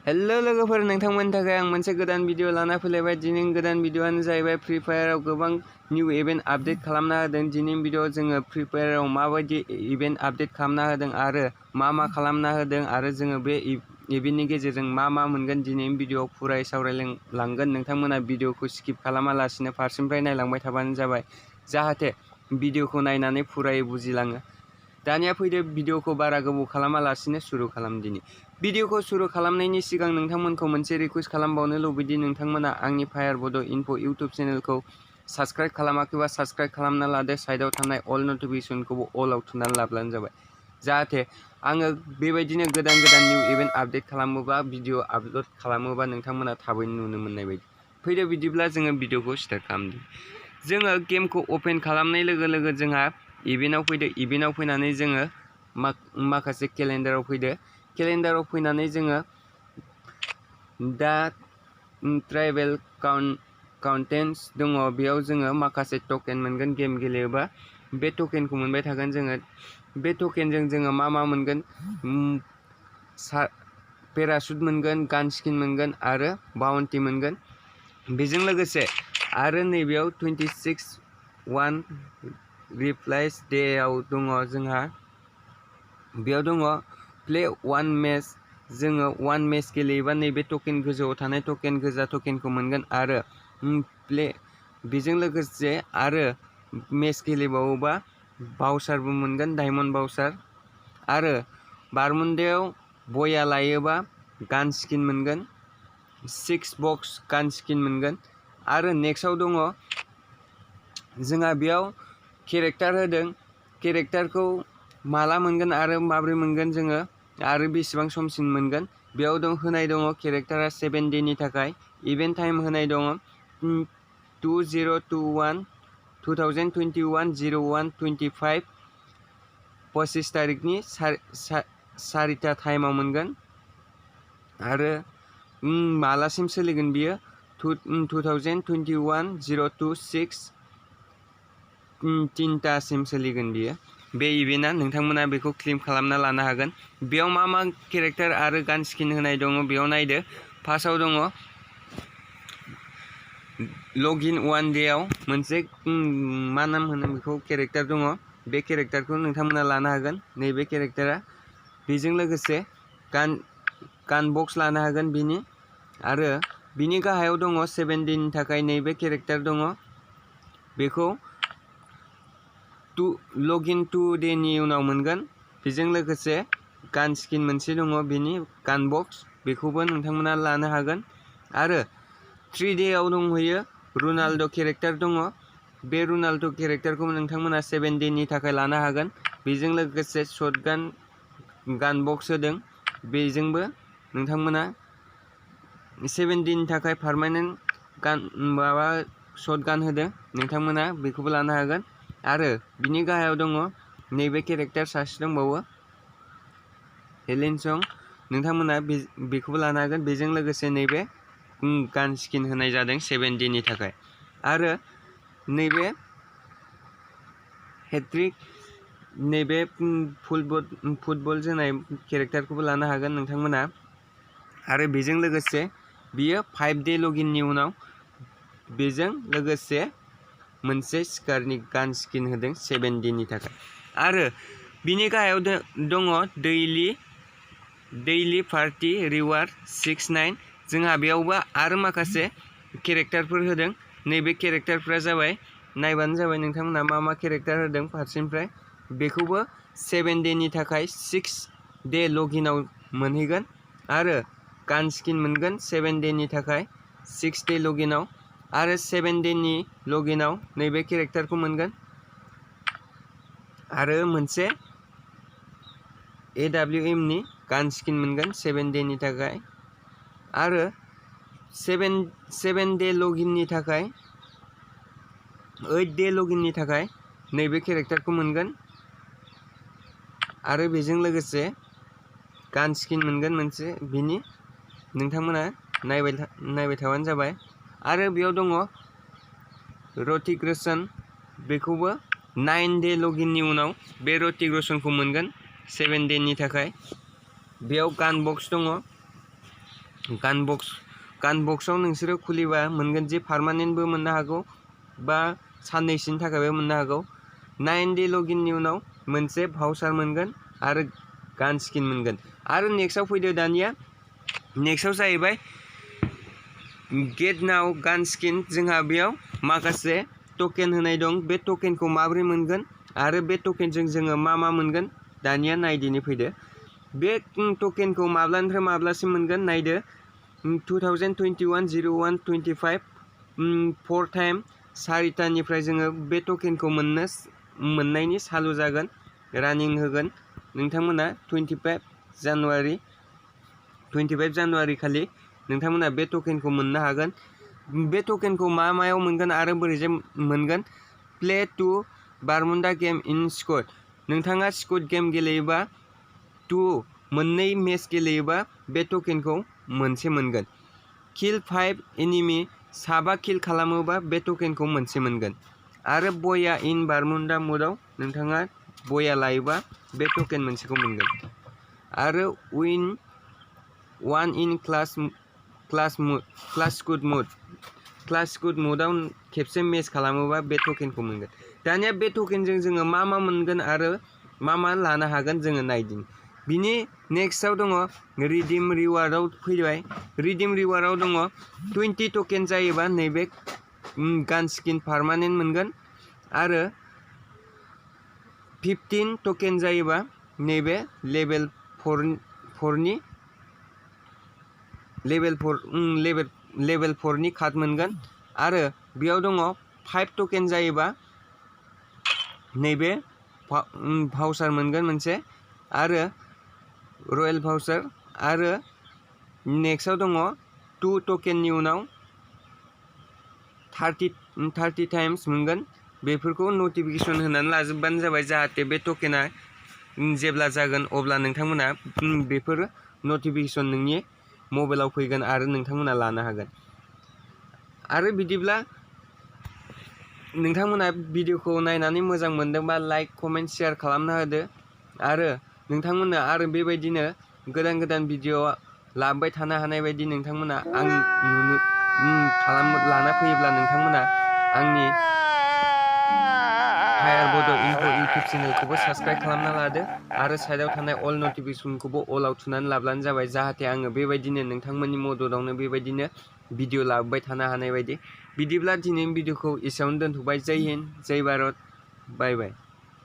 Hello लोगोफोर, नोंथांमोननि थाखाय आं मोनसे गोदान भिडिअ लाना फैलायबाय। दिनैनि गोदान भिडिअआनो जाहैबाय फ्री फायाराव गोबां निउ इभेन्ट आपडेट खालामना होदों। दिनैनि भिडिअआव जोङो फ्री फायाराव माबायदि इभेन्ट आपडेट खालामना होदों आरो मा खालामना होदों आरो जोङो बे इभेन्टनि गेजेरजों मा मोनगोन दिनैनि भिडिअआव फुरायै सावरायलांगोन। नोंथांमोना भिडिअखौ स्किप खालामालासिनो फारसेनिफ्राय नायलांबाय थाबानो जाबाय, जाहाथे भिडिअखौ नायनानै फुरायै बुजिलाङो। दानिया फैदो भिडिअखौ बारा गोबाव खालामालासिनो सुरु खालाम। दिनै भिडिअखौ सुरु खालामनायनि सिगां नोंथांमोनखौ मोनसे रिक्वेस्ट खालामबावनो लुबैदि नोंथांमोना आंनि फायार बड' इनफो इउटुब चेनेलखौ साबस्क्राइब खालामाखैबा साबस्क्राइब खालामना लादो। साइडआव थानाय अल नटिफिकेसनखौबो अलाव थुनानै लाब्लानो जाबाय, जाहाथे आङो बेबायदिनो गोदान निउ इभेन्ट आपडेट खालामोबा भिडिअ आपल'ड खालामोबा नोंथांमोना थाबैनो नुनो मोननाय बायदि। फैदो बिदिब्ला जोङो भिडिअखौ स्टार्ट खालामदो। जोङो गेमखौ अपेन खालामनाय लोगो लोगो जोंहा इभेन्टआव फैदो। इभेन्टआव फैनानै जोङो माखासे केलेन्डाराव फैदो। केलेन्डाराव फैनानै जोङो दा ट्राइबेल काउन्टेन्स दङ, बेयाव जोङो माखासे टकेन मोनगोन। गेम गेलेयोबा बे टकेनखौ मोनबाय थागोन जोङो। बे टकेनजों जोङो मा मोनगोन? पेराशुट मोनगोन, गान स्किन मोनगोन आरो बाउन्टि मोनगोन। बेजों लोगोसे आरो नैबेयाव 26/1 रिप्लाइस डेआव दङ जोंहा, बेयाव दङ प्ले 1 मेच। जोङो 1 मेच गेलेयोबा नैबे टकेन गोजौआव थानाय टकेन गोजा टकेनखौ मोनगोन आरो बेजों लोगोसे आरो मेच गेलेबावोबा बाउचारबो मोनगोन, डायमन्ड बाउचार। आरो बारमुन्डायाव बया लायोबा गान स्किन मोनगोन, 6 बक्स गान स्किन मोनगोन। आरो नेक्स्टआव दङ जोंहा बेयाव केरेक्टार होदों। केरेक्टारखौ माला मोनगोन आरो माब्रै मोनगोन जोङो आरो बेसेबां समसिम मोनगोन बेयाव होनाय दङ। केरेक्टारा 7 डेनि थाखाय इभेन्ट टाइम होनाय दङ 2021/01/25 25 तारिखनि 4टा टाइमाव मोनगोन। आरो मालासिम सोलिगोन बियो 2021/02/6 3टासिम सोलिगोन बियो बे इभेन्टआ। नोंथांमोना बेखौ क्लेम खालामना लानो हागोन। बेयाव मा केरेक्टार आरो गान स्किन होनाय दङ बेयाव नायदो। फार्स्टआव दङ लगइन 1 डेआव मोनसे मा नाम होनो बेखौ केरेक्टार दङ। बे केरेक्टारखौ नोंथांमोना लानो हागोन, नैबे केरेक्टारा। बेजों लोगोसे गान बक्स लानो हागोन बिनि। आरो बिनि गाहायाव दङ 7 डेनि थाखाय नैबे केरेक्टार दङ। बेखौ लगइन 2 डेनि उनाव मोनगोन। बेजों लोगोसे गान स्किन मोनसे दङ बिनि गान बक्स, बेखौबो नोंथांमोना लानो हागोन। आरो 3 डेआव दंहैयो रनाल्ड' केरेक्टार दङ। बे रनाल्ड' केरेक्टारखौ नोंथांमोना 7 डेनि थाखाय लानो हागोन। बेजों लोगोसे शटगान गान बक्स होदों, बेजोंबो नोंथांमोना 7 डेनि थाखाय पारमानेन्ट शटगान होदों, नोंथांमोना बेखौबो लानो हागोन। आरो बिनि गाहायाव दङ नैबे केरेक्टार सासे दंबावो हेलेनसं, नोंथांमोना बेखौबो लानो हागोन। बेजों लोगोसे नैबे गान स्किन होनाय जादों 7 डेनि थाखाय। आरो नैबे हेट्रिक नैबे फुटबल जोनाय केरेक्टारखौबो लानो हागोन नोंथांमोना। आरो बेजों लोगोसे बियो 5 डे लगइननि उनाव बेजों लोगोसे मोनसे स्कारनि गान स्किन होदों 7 डेनि थाखाय। आरो बिनि गाहायाव दङ दैलि पार्टि रिवार्ड 6/9। जोंहा बेयावबो आरो माखासे केरेक्टारफोर होदों। नैबे केरेक्टारफ्रा जाबाय, नायबानो जाबाय नोंथांमोना मा केरेक्टार होदों फारसेनिफ्राय। बेखौबो 7 डेनि थाखाय 6 डे लगइनाव मोनहैगोन। आरो गान स्किन मोनगोन 7 डेनि थाखाय 6 डे लगइनाव। आरो 7 डेनि लगइनाव नैबे केरेक्टारखौ मोनगोन। आरो मोनसे AWMनि गान स्किन मोनगोन 7 डेनि थाखाय। आरो 7 डे लगइननि थाखाय 8 डे लगइननि थाखाय नैबे केरेक्टारखौ मोनगोन। आरो बेजों लोगोसे गान स्किन मोनगोन मोनसे बिनि, नोंथांमोना नायबाय थाबानो जाबाय। आरो बेयाव दङ रटिग्रेसन, बेखौबो 9 डे लगइननि उनाव बे रटिग्रेसनखौ मोनगोन 7 डेनि थाखाय। बेयाव गान बक्स दङ। गान बक्सआव नोंसोरो खुलिबा मोनगोन जे पार्मानेन्टबो मोननो हागौ बा साननैसोनि थाखायबो मोननो हागौ। 9 डे लगइननि उनाव मोनसे भाउचार मोनगोन आरो गान स्किन मोनगोन। आरो नेक्स्टआव फैदो दानिया नेक्स्टआव जाहैबाय गेट नाउ गान स्किन। जोंहा बेयाव माखासे टकेन होनाय दं। बे टकेनखौ माबोरै मोनगोन आरो बे टकेनजों जोङो मा मानगोन दानिया नायदिनि फैदो। बे टकेनखौ माब्लानिफ्राय माब्लासिम मोनगोन नायदो। 2021-01-25 4 टाइम 4टानिफ्राय जोङो बे टकेनखौ मोननायनि चालु जागोन, रानिं होगोन। नोंथांमोना 25 जानुवारि खालि नोंथांमोना बे टकेनखौ मोननो हागोन। बे टकेनखौ मायाव मोनगोन आरो बोरैजाय मोनगोन? Play to Bermuda game in squad. नोंथाङा स्क्वाड गेम गेलेयोबा मोननै मेच गेलेयोबा बे टकेनखौ मोनसे मोनगोन। किल 5 एनिमि 7 किल खालामोबा बे टकेनखौ मोनसे मोनगोन। आरो बया इन बारमुडा मोडआव नोंथाङा बया लायोबा बे टकेन मोनसेखौ मोनगोन। आरो विन 1 इन क्लास स्क्वाड मोडआव खेबसे मेच खालामोबा बे टकेनखौ मोनगोन। दानिया बे टकेनजों जोङो मा मोनगोन आरो मा लानो हागोन जोङो नायदिनि। बिनि नेक्स्टआव दङ रिडिम रिवार्डआव फैबाय। रिडिम रिवार्डआव दङ 20 टकेन जायोबा नैबे गान स्किन पार्मानेन्ट मोनगोन। आरो 15 टकेन जायोबा नैबे लेभेल 4नि कार्ड मोनगोन। आरो बेयाव दङ 5 टकेन जायोबा नैबे भाउचार मोनगोन मोनसे आरो रयेल भाउचार। आरो नेक्स्टआव दङ 2 टकेननि उनाव 30 टाइम्स मोनगोन। बेफोरखौ नटिफिकेसन होनानै लाजोबबानो जाबाय, जाहाथे बे टकेना जेब्ला जागोन अब्ला नोंथांमोना बेफोर नटिफिकेसन नोंनि मबाइलाव फैगोन आरो नोंथांमोना लानो हागोन। आरो बिदिब्ला नोंथांमोना भिडिअखौ नायनानै मोजां मोनदोंबा लाइक, कमेन्ट, शेयार खालामना होदो। आरो नोंथांमोना आरो बेबायदिनो गोदान भिडिअ लाबोबाय थानो हानाय बायदि नोंथांमोना लाना फैयोब्ला नोंथांमोना आंनि फायार बड' इनफ' इउटिउब चेनेलखौबो साबस्क्राइब खालामना लादो आरो साइडआव थानाय अल नटिफिकेसनखौबो अलाव थुनानै लाब्लानो जाबाय, जाहाथे आङो बेबायदिनो नोंथांमोननि मददआवनो बेबायदिनो भिडिअ लाबोबाय थानो हानाय बायदि। बिदिब्ला दिनैनि भिडिअखौ एसेयावनो दोनथ'बाय। जय हिन्द, जय भारत, बाय बाय।